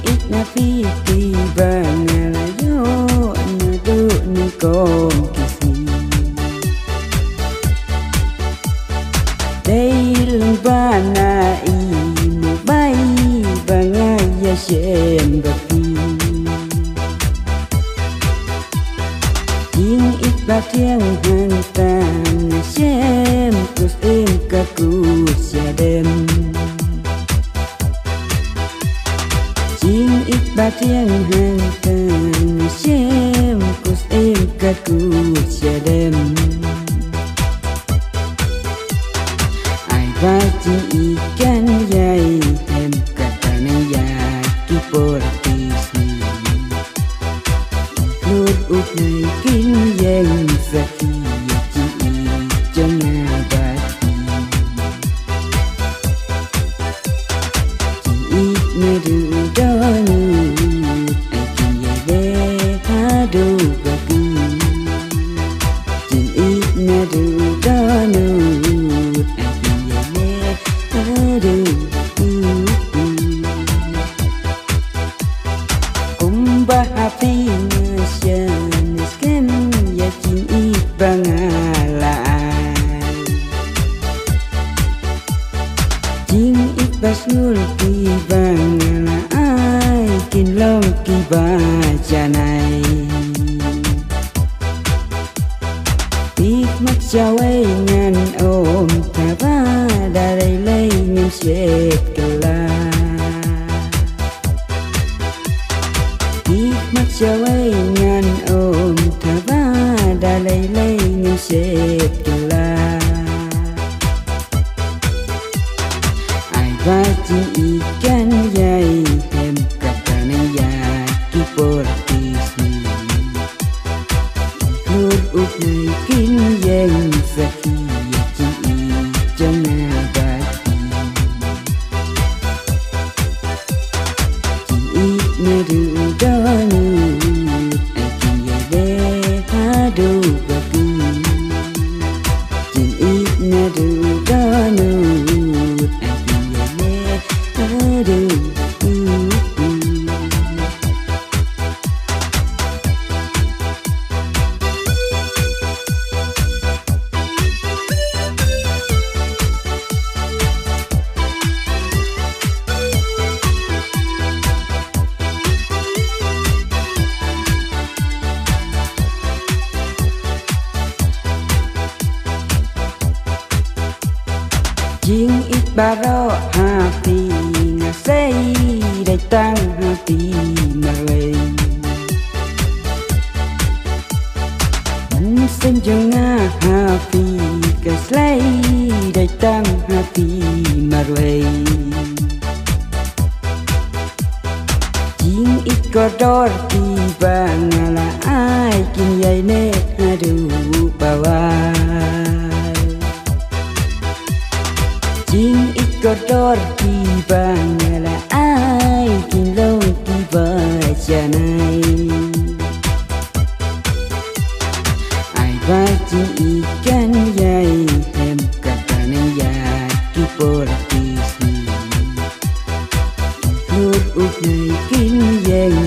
ít na phi ti ba nga la yo na do ni con kisi đây lưng ba na i mu bay ba nga ya shen ba phi Ding ít ba thiêng hàng tàn xem kus em ka kus ya đêm Ding ít ba thiêng hàng tàn xem kus em ka kus ya đêm Ai va chi ikan yai em katana ya ki portisi Lur ut nai kin yang saki chi jana bati Chi me du donu ai ki ye de ha do baku Chi me du donu ai ki ye de ha do Kumba happy Basnul ki bang la ai kin long ki ba janai Big mắt chào ấy ngàn ôm thả ba đã đầy lấy nghiêm chết la Big mắt chào ấy ngàn ôm thả ba đã đầy lấy nghiêm chết la Baci ikan yai em katana ya ki portisi Lur ut nai kin yang saki chi jana bati Chi me du donu ai ki ye de ha do baku Chi me du donu Jing ít ba ro happy nga say đại tăng happy mà lây Sinh cho nga happy ka slay đại tăng happy mà lây Jing ít có đor ti ba nga là ai kin yai ne ha du ba wa Jing ít có đor ki ba nga là ai kin long ki ba janai Ai va chi ikan yai em katana ya ki portisi Lur ut nai kin yang